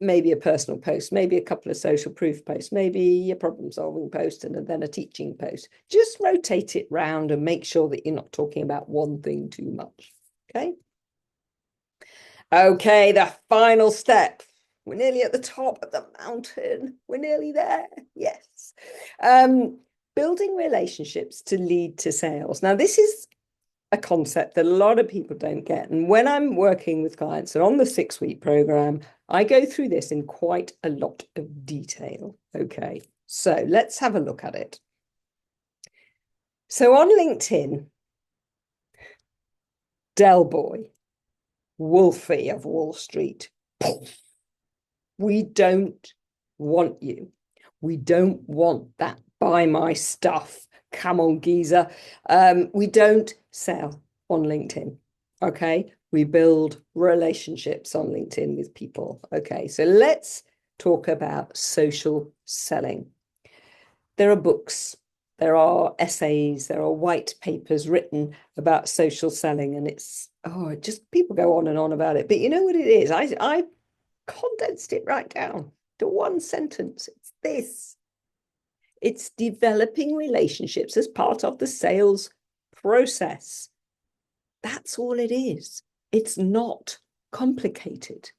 maybe a personal post, maybe a couple of social proof posts, maybe a problem solving post, and then a teaching post. Just rotate it round and make sure that you're not talking about one thing too much. Okay. Okay, the final step. We're nearly at the top of the mountain. We're nearly there. Yes. Building relationships to lead to sales. Now, this is a concept that a lot of people don't get. And when I'm working with clients and on the 6-week program, I go through this in quite a lot of detail. Okay, so let's have a look at it. So on LinkedIn, Del Boy, Wolfie of Wall Street, we don't want you. We don't want that. Buy my stuff. Come on, geezer. We don't sell on LinkedIn. Okay. We build relationships on LinkedIn with people. Okay. So let's talk about social selling. There are books, there are essays, there are white papers written about social selling, and it's, just people go on and on about it. But you know what it is? I condensed it right down to one sentence. It's this. It's developing relationships as part of the sales process. That's all it is. It's not complicated.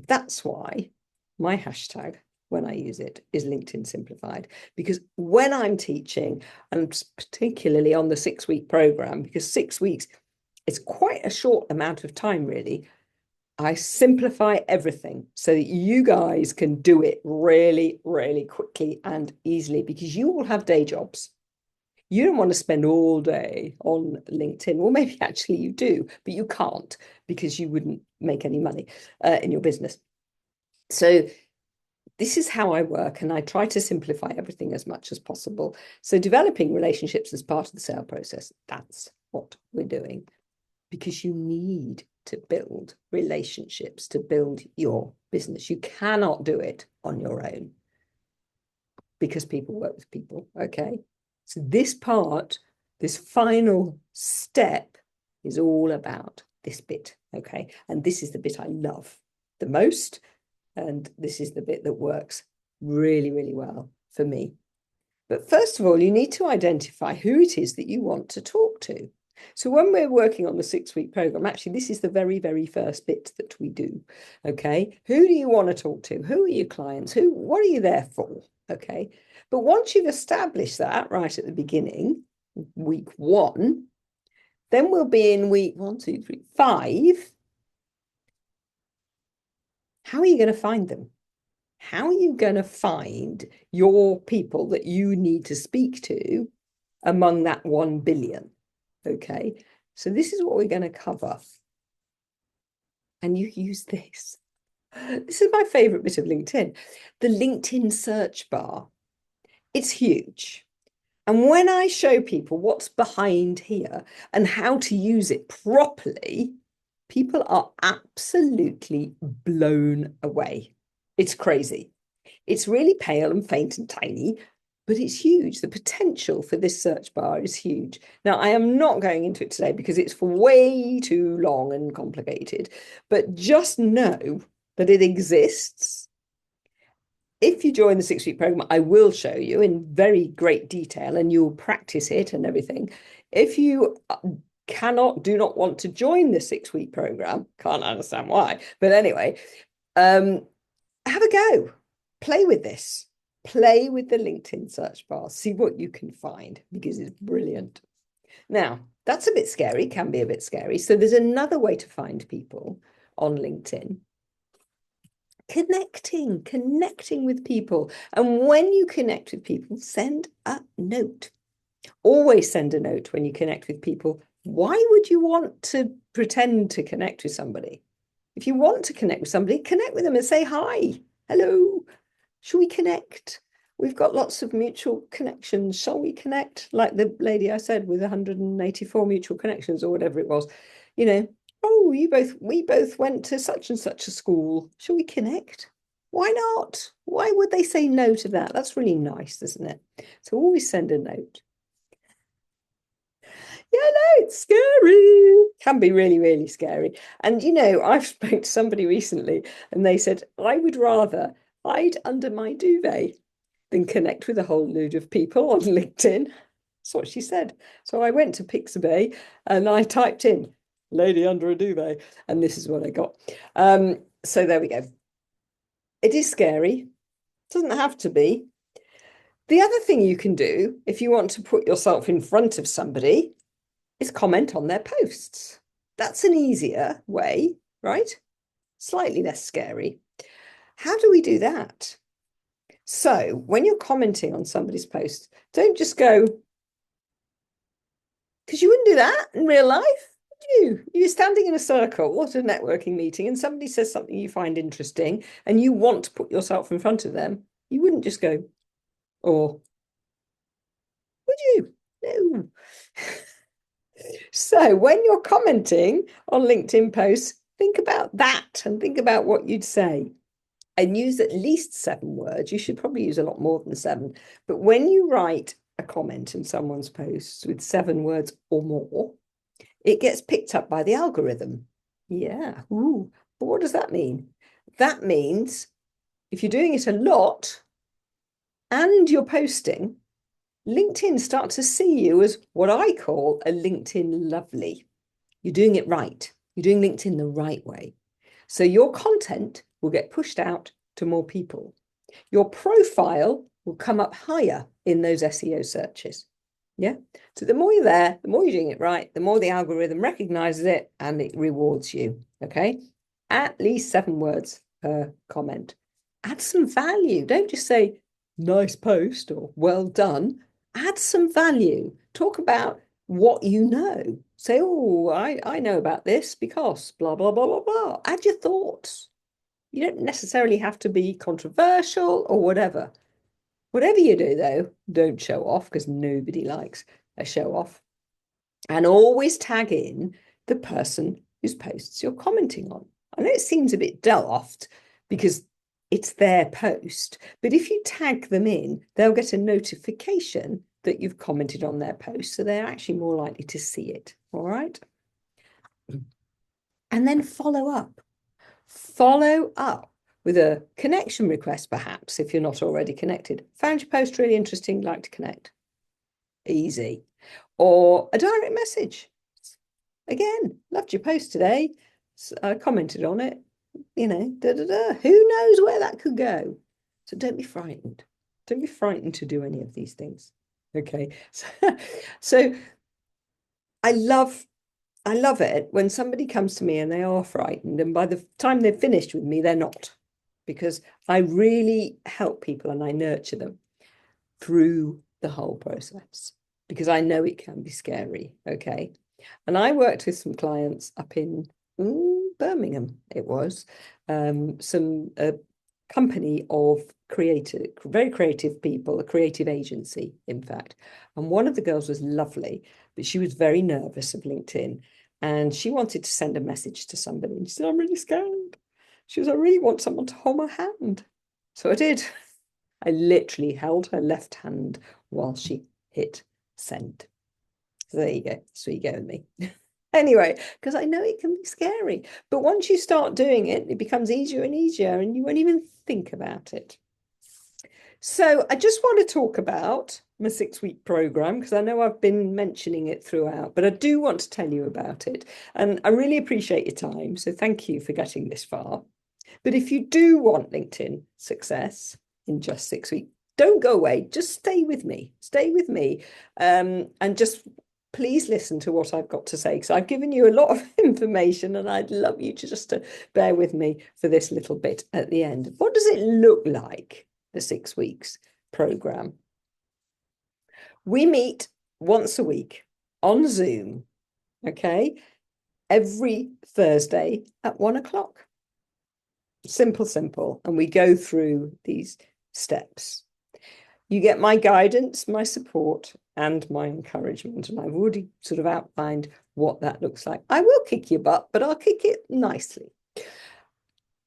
That's why my hashtag, when I use it, is LinkedIn Simplified. Because when I'm teaching, and particularly on the 6-week program, because 6 weeks is quite a short amount of time, really, I simplify everything so that you guys can do it really, really quickly and easily, because you all have day jobs. You don't want to spend all day on LinkedIn. Well, maybe actually you do, but you can't because you wouldn't make any money in your business. So this is how I work, and I try to simplify everything as much as possible. So developing relationships as part of the sale process, that's what we're doing, because you need to build relationships to build your business. You cannot do it on your own because people work with people, okay? So this part, this final step is all about this bit, okay? And this is the bit I love the most. And this is the bit that works really, really well for me. But first of all, you need to identify who it is that you want to talk to. So when we're working on the 6-week program, actually, this is the very, very first bit that we do. Okay. Who do you want to talk to? Who are your clients? What are you there for? Okay. But once you've established that right at the beginning, week 1, then we'll be in week 1, 2, 3, 5. How are you going to find them? How are you going to find your people that you need to speak to among that 1 billion? Okay, so this is what we're going to cover. And you use this. This is my favorite bit of LinkedIn, the LinkedIn search bar. It's huge. And when I show people what's behind here and how to use it properly, people are absolutely blown away. It's crazy. It's really pale and faint and tiny, but it's huge. The potential for this search bar is huge. Now, I am not going into it today because it's for way too long and complicated, but just know that it exists. If you join the 6-week program, I will show you in very great detail and you'll practice it and everything. If you do not want to join the 6-week program, can't understand why, but anyway, have a go. Play with this. Play with the LinkedIn search bar. See what you can find because it's brilliant. Now, that's a bit scary, can be a bit scary. So there's another way to find people on LinkedIn. Connecting with people. And when you connect with people, send a note. Always send a note when you connect with people. Why would you want to pretend to connect with somebody? If you want to connect with somebody, connect with them and say, hi, hello, shall we connect? We've got lots of mutual connections. Shall we connect? Like the lady I said with 184 mutual connections or whatever it was, oh, we both went to such and such a school. Shall we connect? Why not? Why would they say no to that? That's really nice, isn't it? So always send a note. Yeah, no, it's scary. Can be really, really scary. And I've spoke to somebody recently and they said, I would rather hide under my duvet than connect with a whole load of people on LinkedIn. That's what she said. So I went to Pixabay and I typed in lady under a duvet, and this is what I got. So there we go. It is scary. It doesn't have to be. The other thing you can do if you want to put yourself in front of somebody is comment on their posts. That's an easier way, right? Slightly less scary. How do we do that? So when you're commenting on somebody's post, don't just go, because you wouldn't do that in real life. You're standing in a circle at a networking meeting and somebody says something you find interesting and you want to put yourself in front of them. You wouldn't just go, or would you? No. So when you're commenting on LinkedIn posts, think about that and think about what you'd say and use at least 7 words. You should probably use a lot more than 7. But when you write a comment in someone's posts with 7 words or more, it gets picked up by the algorithm. Yeah. Ooh. But what does that mean? That means if you're doing it a lot and you're posting, LinkedIn starts to see you as what I call a LinkedIn lovely. You're doing it right. You're doing LinkedIn the right way. So your content will get pushed out to more people. Your profile will come up higher in those SEO searches. Yeah. So the more you're there, the more you're doing it right, the more the algorithm recognizes it and it rewards you. Okay. At least 7 words per comment. Add some value. Don't just say nice post or well done. Add some value. Talk about what you know. Say, oh, I know about this because blah, blah, blah, blah, blah. Add your thoughts. You don't necessarily have to be controversial or whatever. Whatever you do, though, don't show off because nobody likes a show off. And always tag in the person whose posts you're commenting on. I know it seems a bit daft because it's their post, but if you tag them in, they'll get a notification that you've commented on their post, so they're actually more likely to see it. All right. And then follow up. Follow up with a connection request, perhaps, if you're not already connected. Found your post really interesting, like to connect. Easy. Or a direct message. Again, loved your post today. I commented on it. You know, da, da, da. Who knows where that could go? So don't be frightened. Don't be frightened to do any of these things. Okay. So I love it when somebody comes to me and they are frightened, and by the time they've finished with me, they're not, because I really help people and I nurture them through the whole process because I know it can be scary. Okay. And I worked with some clients up in Birmingham, it was some company of very creative people, a creative agency, in fact. And one of the girls was lovely, but she was very nervous of LinkedIn. And she wanted to send a message to somebody. And she said, I'm really scared. She was, I really want someone to hold my hand. So I did. I literally held her left hand while she hit send. So there you go. So you go with me. Anyway, because I know it can be scary. But once you start doing it, it becomes easier and easier, and you won't even think about it. So I just want to talk about my 6-week program because I know I've been mentioning it throughout, but I do want to tell you about it. And I really appreciate your time. So thank you for getting this far. But if you do want LinkedIn success in just 6 weeks, don't go away. Just stay with me. Stay with me. And just please listen to what I've got to say, because I've given you a lot of information and I'd love you to bear with me for this little bit at the end. What does it look like, the 6 weeks program? We meet once a week on Zoom, okay, every Thursday at 1 o'clock. Simple, simple. And we go through these steps. You get my guidance, my support, and my encouragement. And I've already sort of outlined what that looks like. I will kick your butt, but I'll kick it nicely.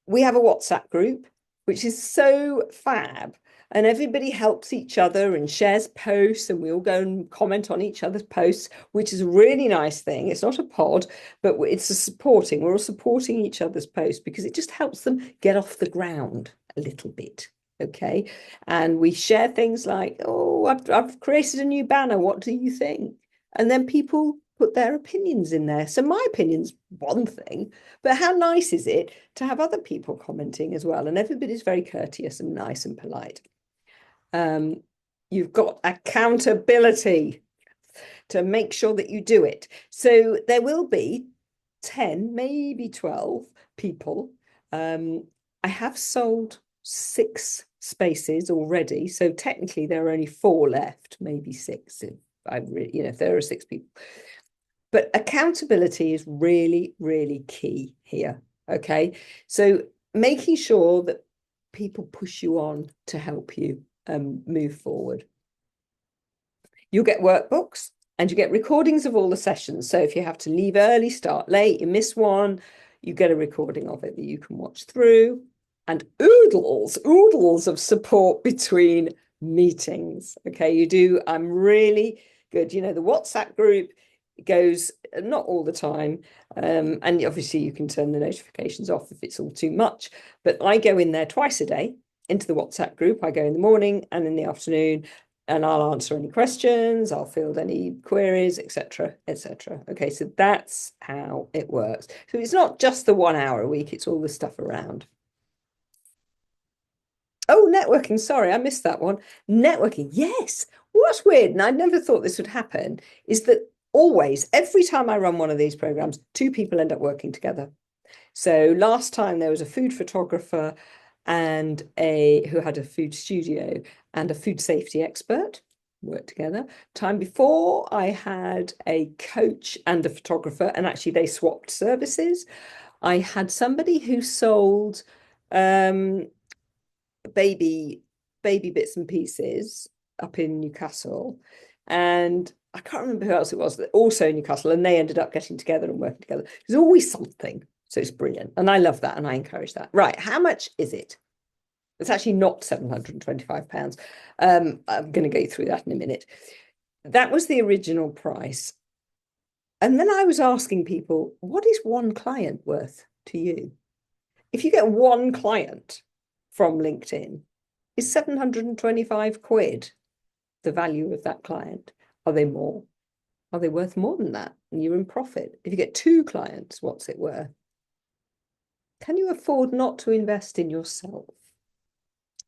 We have a WhatsApp group, which is so fab. And everybody helps each other and shares posts, and we all go and comment on each other's posts, which is a really nice thing. It's not a pod, but it's a supporting. We're all supporting each other's posts because it just helps them get off the ground a little bit. Okay. And we share things like, oh, I've created a new banner. What do you think? And then people put their opinions in there. So my opinion's one thing, but how nice is it to have other people commenting as well? And everybody's very courteous and nice and polite. You've got accountability to make sure that you do it. So there will be 10, maybe 12 people. I have sold 6 spaces already. So technically there are only 4 left, maybe 6 if if there are 6 people. But accountability is really, really key here. Okay. So making sure that people push you on to help you move forward. You'll get workbooks and you get recordings of all the sessions. So if you have to leave early, start late, you miss one, you get a recording of it that you can watch through. And oodles of support between meetings. Okay, you do. I'm really good. You know, the WhatsApp group goes not all the time. And obviously you can turn the notifications off if it's all too much. But I go in there twice a day into the WhatsApp group. I go in the morning and in the afternoon, and I'll answer any questions, I'll field any queries, etc., etc. Okay, so that's how it works. So it's not just the 1 hour a week, it's all the stuff around. Oh, networking. Sorry, I missed that one. Networking. Yes. What's weird, and I never thought this would happen, is that always, every time I run one of these programs, 2 people end up working together. So last time there was a food photographer and who had a food studio and a food safety expert. worked together. Time before, I had a coach and a photographer, and actually they swapped services. I had somebody who sold um, baby bits and pieces up in Newcastle, and I can't remember who else it was that also in Newcastle, and they ended up getting together and working together. There's always something, so it's brilliant, and I love that, and I encourage that. Right, how much is it? It's actually not £725. I'm going to go through that in a minute. That was the original price. And then I was asking people, what is one client worth to you? If you get one client from LinkedIn, is 725 quid the value of that client? Are they more? Are they worth more than that? And you're in profit. If you get two clients, what's it worth? Can you afford not to invest in yourself?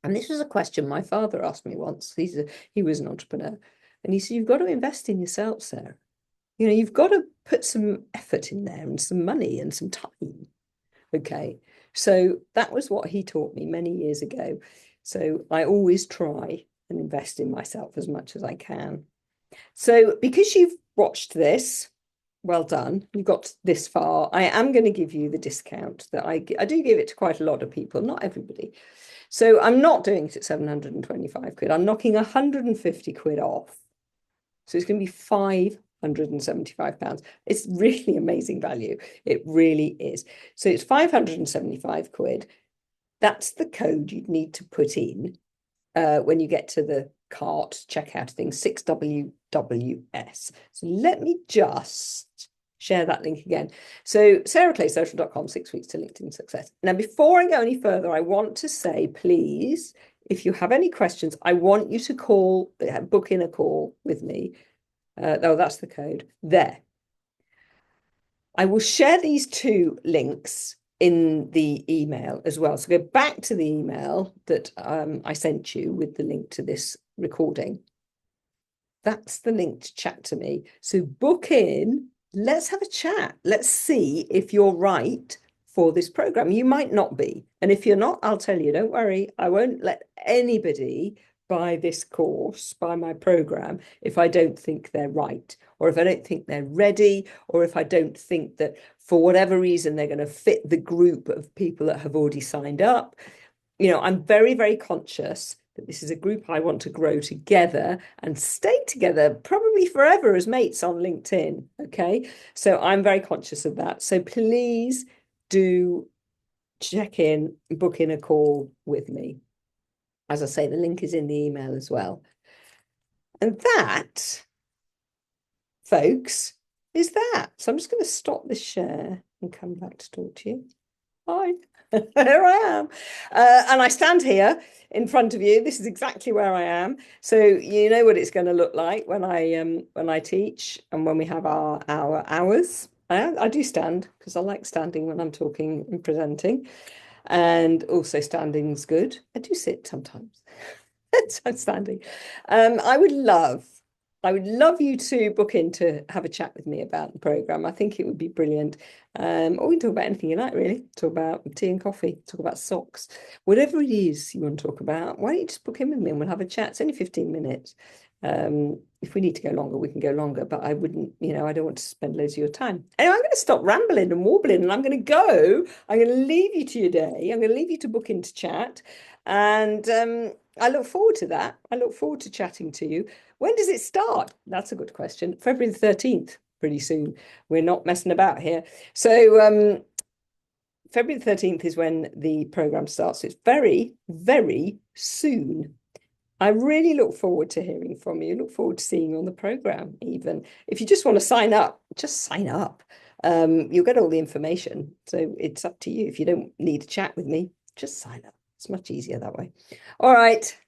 And this was a question my father asked me once. He was an entrepreneur. And he said, you've got to invest in yourself, Sarah. You know, you've got to put some effort in there and some money and some time. Okay. So that was what he taught me many years ago. So I always try and invest in myself as much as I can. So because you've watched this, well done. You got this far. I am going to give you the discount that I do give it to quite a lot of people, not everybody. So I'm not doing it at 725 quid. I'm knocking 150 quid off. So it's going to be £575. It's really amazing value. It really is. So it's 575 quid. That's the code you'd need to put in when you get to the cart checkout thing, 6WWS. So let me just share that link again. So sarahclaysocial.com, 6 weeks to LinkedIn success. Now, before I go any further, I want to say, please, if you have any questions, I want you to book in a call with me. Oh, that's the code there. I will share these two links in the email as well. So go back to the email that I sent you with the link to this recording. That's the link to chat to me. So book in. Let's have a chat. Let's see if you're right for this program. You might not be. And if you're not, I'll tell you, don't worry. I won't let anybody buy this course, buy my program, if I don't think they're right, or if I don't think they're ready, or if I don't think that for whatever reason they're going to fit the group of people that have already signed up. You know, I'm very, very conscious that this is a group I want to grow together and stay together probably forever as mates on LinkedIn. Okay. So I'm very conscious of that. So please do check in, book in a call with me. As I say, the link is in the email as well. And that, folks, is that. So I'm just going to stop this share and come back to talk to you. Hi, here I am. And I stand here in front of you. This is exactly where I am. So you know what it's going to look like when I teach and when we have our hours. I do stand because I like standing when I'm talking and presenting. And also standing's good. I do sit sometimes. I'm standing. I would love you to book in to have a chat with me about the program. I think it would be brilliant. Or we can talk about anything you like, really. Talk about tea and coffee, talk about socks, whatever it is you want to talk about. Why don't you just book in with me and we'll have a chat? It's only 15 minutes. If we need to go longer, we can go longer, but I wouldn't, you know, I don't want to spend loads of your time. Anyway, I'm going to stop rambling and warbling and I'm going to go. I'm going to leave you to your day. I'm going to leave you to book into chat. And I look forward to that. I look forward to chatting to you. When does it start? That's a good question. February the 13th, pretty soon. We're not messing about here. So February the 13th is when the program starts. It's very, very soon. I really look forward to hearing from you. Look forward to seeing you on the program, even. If you just want to sign up, just sign up. You'll get all the information. So it's up to you. If you don't need to chat with me, just sign up. It's much easier that way. All right.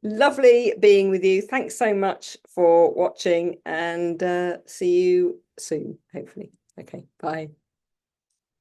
Lovely being with you. Thanks so much for watching and see you soon, hopefully. Okay, bye.